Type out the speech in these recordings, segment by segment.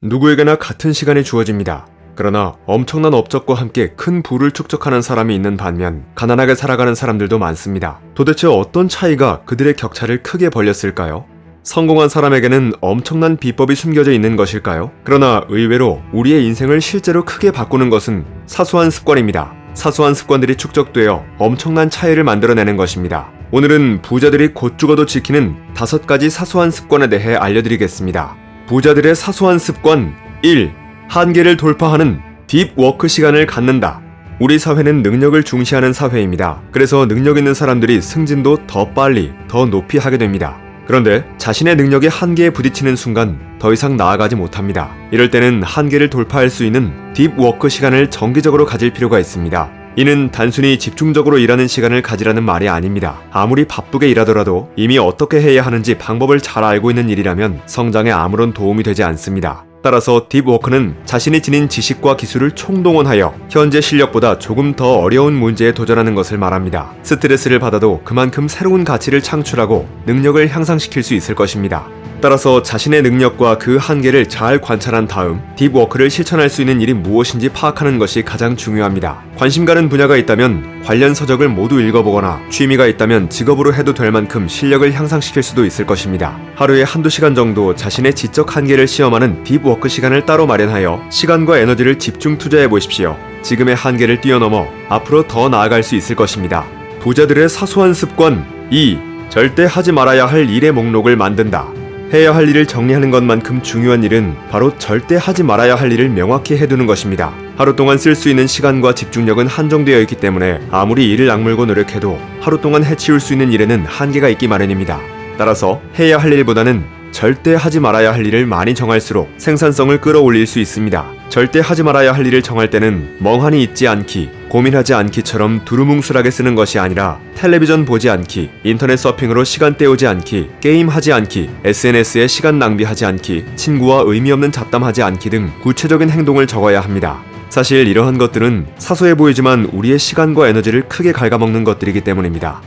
누구에게나 같은 시간이 주어집니다. 그러나 엄청난 업적과 함께 큰 부를 축적하는 사람이 있는 반면 가난하게 살아가는 사람들도 많습니다. 도대체 어떤 차이가 그들의 격차를 크게 벌렸을까요? 성공한 사람에게는 엄청난 비법이 숨겨져 있는 것일까요? 그러나 의외로 우리의 인생을 실제로 크게 바꾸는 것은 사소한 습관입니다. 사소한 습관들이 축적되어 엄청난 차이를 만들어내는 것입니다. 오늘은 부자들이 곧 죽어도 지키는 5가지 사소한 습관에 대해 알려드리겠습니다. 부자들의 사소한 습관 1. 한계를 돌파하는 딥워크 시간을 갖는다. 우리 사회는 능력을 중시하는 사회입니다. 그래서 능력 있는 사람들이 승진도 더 빨리, 더 높이 하게 됩니다. 그런데 자신의 능력의 한계에 부딪히는 순간 더 이상 나아가지 못합니다. 이럴 때는 한계를 돌파할 수 있는 딥워크 시간을 정기적으로 가질 필요가 있습니다. 이는 단순히 집중적으로 일하는 시간을 가지라는 말이 아닙니다. 아무리 바쁘게 일하더라도 이미 어떻게 해야 하는지 방법을 잘 알고 있는 일이라면 성장에 아무런 도움이 되지 않습니다. 따라서 딥워크는 자신이 지닌 지식과 기술을 총동원하여 현재 실력보다 조금 더 어려운 문제에 도전하는 것을 말합니다. 스트레스를 받아도 그만큼 새로운 가치를 창출하고 능력을 향상시킬 수 있을 것입니다. 따라서 자신의 능력과 그 한계를 잘 관찰한 다음 딥워크를 실천할 수 있는 일이 무엇인지 파악하는 것이 가장 중요합니다. 관심 가는 분야가 있다면 관련 서적을 모두 읽어보거나 취미가 있다면 직업으로 해도 될 만큼 실력을 향상시킬 수도 있을 것입니다. 하루에 한두 시간 정도 자신의 지적 한계를 시험하는 딥워크 시간을 따로 마련하여 시간과 에너지를 집중 투자해 보십시오. 지금의 한계를 뛰어넘어 앞으로 더 나아갈 수 있을 것입니다. 부자들의 사소한 습관 2. 절대 하지 말아야 할 일의 목록을 만든다. 해야 할 일을 정리하는 것만큼 중요한 일은 바로 절대 하지 말아야 할 일을 명확히 해두는 것입니다. 하루 동안 쓸 수 있는 시간과 집중력은 한정되어 있기 때문에 아무리 이를 악물고 노력해도 하루 동안 해치울 수 있는 일에는 한계가 있기 마련입니다. 따라서 해야 할 일보다는 절대 하지 말아야 할 일을 많이 정할수록 생산성을 끌어올릴 수 있습니다. 절대 하지 말아야 할 일을 정할 때는 멍하니 있지 않기, 고민하지 않기처럼 두루뭉술하게 쓰는 것이 아니라 텔레비전 보지 않기, 인터넷 서핑으로 시간 때우지 않기, 게임하지 않기, SNS에 시간 낭비하지 않기, 친구와 의미 없는 잡담하지 않기 등 구체적인 행동을 적어야 합니다. 사실 이러한 것들은 사소해 보이지만 우리의 시간과 에너지를 크게 갉아먹는 것들이기 때문입니다.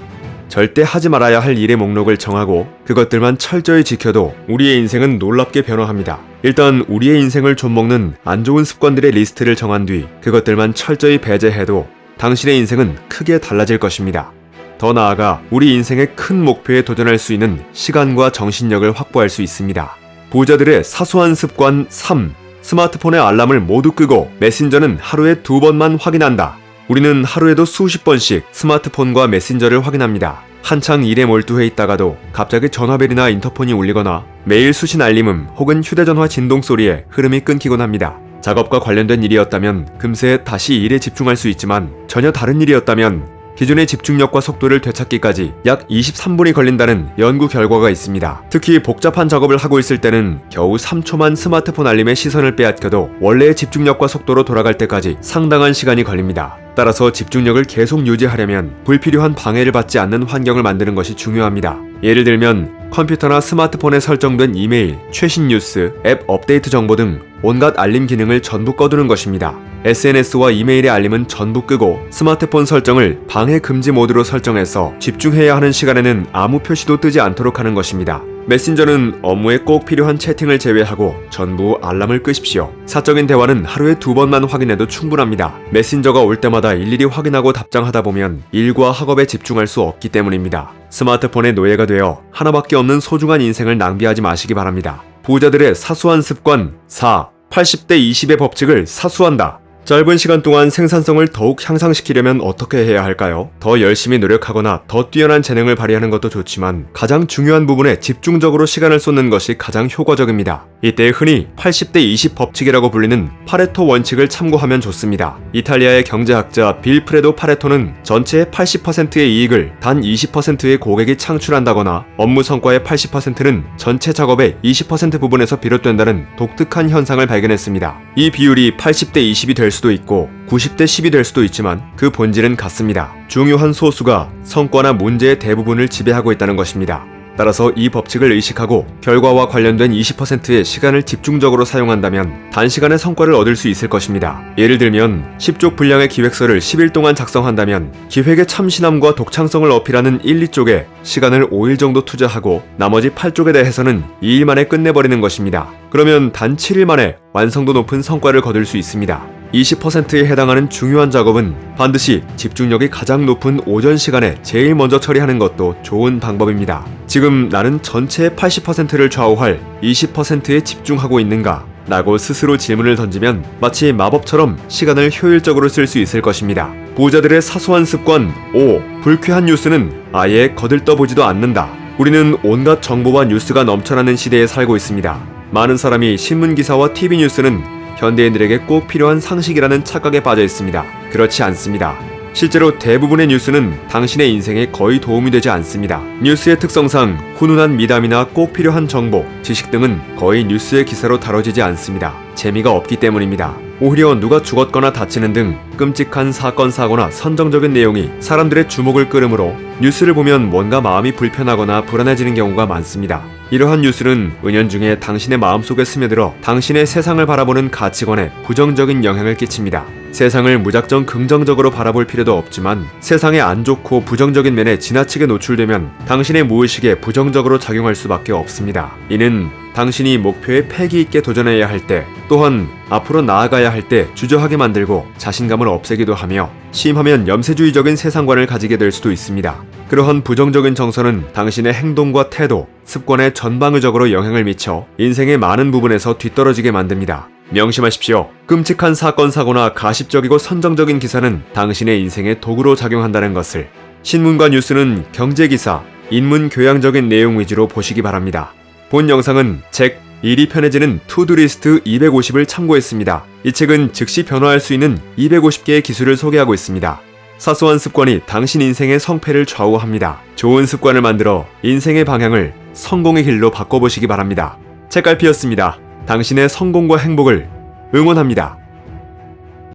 절대 하지 말아야 할 일의 목록을 정하고 그것들만 철저히 지켜도 우리의 인생은 놀랍게 변화합니다. 일단 우리의 인생을 좀먹는 안 좋은 습관들의 리스트를 정한 뒤 그것들만 철저히 배제해도 당신의 인생은 크게 달라질 것입니다. 더 나아가 우리 인생의 큰 목표에 도전할 수 있는 시간과 정신력을 확보할 수 있습니다. 부자들의 사소한 습관 3. 스마트폰의 알람을 모두 끄고 메신저는 하루에 2번만 확인한다. 우리는 하루에도 수십 번씩 스마트폰과 메신저를 확인합니다. 한창 일에 몰두해 있다가도 갑자기 전화벨이나 인터폰이 울리거나 메일 수신 알림음 혹은 휴대전화 진동 소리에 흐름이 끊기곤 합니다. 작업과 관련된 일이었다면 금세 다시 일에 집중할 수 있지만 전혀 다른 일이었다면 기존의 집중력과 속도를 되찾기까지 약 23분이 걸린다는 연구 결과가 있습니다. 특히 복잡한 작업을 하고 있을 때는 겨우 3초만 스마트폰 알림의 시선을 빼앗겨도 원래의 집중력과 속도로 돌아갈 때까지 상당한 시간이 걸립니다. 따라서 집중력을 계속 유지하려면 불필요한 방해를 받지 않는 환경을 만드는 것이 중요합니다. 예를 들면 컴퓨터나 스마트폰에 설정된 이메일, 최신 뉴스, 앱 업데이트 정보 등 온갖 알림 기능을 전부 꺼두는 것입니다. SNS와 이메일의 알림은 전부 끄고 스마트폰 설정을 방해 금지 모드로 설정해서 집중해야 하는 시간에는 아무 표시도 뜨지 않도록 하는 것입니다. 메신저는 업무에 꼭 필요한 채팅을 제외하고 전부 알람을 끄십시오. 사적인 대화는 하루에 2번만 확인해도 충분합니다. 메신저가 올 때마다 일일이 확인하고 답장하다 보면 일과 학업에 집중할 수 없기 때문입니다. 스마트폰의 노예가 되어 하나밖에 없는 소중한 인생을 낭비하지 마시기 바랍니다. 부자들의 사소한 습관 4. 80대 20의 법칙을 사수한다. 짧은 시간 동안 생산성을 더욱 향상시키려면 어떻게 해야 할까요? 더 열심히 노력하거나 더 뛰어난 재능을 발휘하는 것도 좋지만 가장 중요한 부분에 집중적으로 시간을 쏟는 것이 가장 효과적입니다. 이때 흔히 80대 20 법칙이라고 불리는 파레토 원칙을 참고하면 좋습니다. 이탈리아의 경제학자 빌 프레도 파레토는 전체의 80%의 이익을 단 20%의 고객이 창출한다거나 업무 성과의 80%는 전체 작업의 20% 부분에서 비롯된다는 독특한 현상을 발견했습니다. 이 비율이 80대 20이 될 수도 있고 90대 10이 될 수도 있지만 그 본질은 같습니다. 중요한 소수가 성과나 문제의 대부분을 지배하고 있다는 것입니다. 따라서 이 법칙을 의식하고 결과와 관련된 20%의 시간을 집중적으로 사용한다면 단시간에 성과를 얻을 수 있을 것입니다. 예를 들면 10쪽 분량의 기획서를 10일 동안 작성한다면 기획의 참신함과 독창성을 어필하는 1, 2쪽에 시간을 5일 정도 투자하고 나머지 8쪽에 대해서는 2일 만에 끝내버리는 것입니다. 그러면 단 7일 만에 완성도 높은 성과를 거둘 수 있습니다. 20%에 해당하는 중요한 작업은 반드시 집중력이 가장 높은 오전 시간에 제일 먼저 처리하는 것도 좋은 방법입니다. 지금 나는 전체의 80%를 좌우할 20%에 집중하고 있는가? 라고 스스로 질문을 던지면 마치 마법처럼 시간을 효율적으로 쓸 수 있을 것입니다. 부자들의 사소한 습관 5. 불쾌한 뉴스는 아예 거들떠보지도 않는다. 우리는 온갖 정보와 뉴스가 넘쳐나는 시대에 살고 있습니다. 많은 사람이 신문기사와 TV 뉴스는 현대인들에게 꼭 필요한 상식이라는 착각에 빠져 있습니다. 그렇지 않습니다. 실제로 대부분의 뉴스는 당신의 인생에 거의 도움이 되지 않습니다. 뉴스의 특성상 훈훈한 미담이나 꼭 필요한 정보, 지식 등은 거의 뉴스의 기사로 다뤄지지 않습니다. 재미가 없기 때문입니다. 오히려 누가 죽었거나 다치는 등 끔찍한 사건 사고나 선정적인 내용이 사람들의 주목을 끌으므로 뉴스를 보면 뭔가 마음이 불편하거나 불안해지는 경우가 많습니다. 이러한 뉴스는 은연중에 당신의 마음속에 스며들어 당신의 세상을 바라보는 가치관에 부정적인 영향을 끼칩니다. 세상을 무작정 긍정적으로 바라볼 필요도 없지만 세상의 안 좋고 부정적인 면에 지나치게 노출되면 당신의 무의식에 부정적으로 작용할 수밖에 없습니다. 이는 당신이 목표에 패기 있게 도전해야 할 때, 또한 앞으로 나아가야 할 때 주저하게 만들고 자신감을 없애기도 하며 심하면 염세주의적인 세상관을 가지게 될 수도 있습니다. 그러한 부정적인 정서는 당신의 행동과 태도, 습관에 전방위적으로 영향을 미쳐 인생의 많은 부분에서 뒤떨어지게 만듭니다. 명심하십시오. 끔찍한 사건 사고나 가십적이고 선정적인 기사는 당신의 인생의 도구로 작용한다는 것을. 신문과 뉴스는 경제기사, 인문 교양적인 내용 위주로 보시기 바랍니다. 본 영상은 책 일이 편해지는 투두리스트 250을 참고했습니다. 이 책은 즉시 변화할 수 있는 250개의 기술을 소개하고 있습니다. 사소한 습관이 당신 인생의 성패를 좌우합니다. 좋은 습관을 만들어 인생의 방향을 성공의 길로 바꿔보시기 바랍니다. 책갈피였습니다. 당신의 성공과 행복을 응원합니다.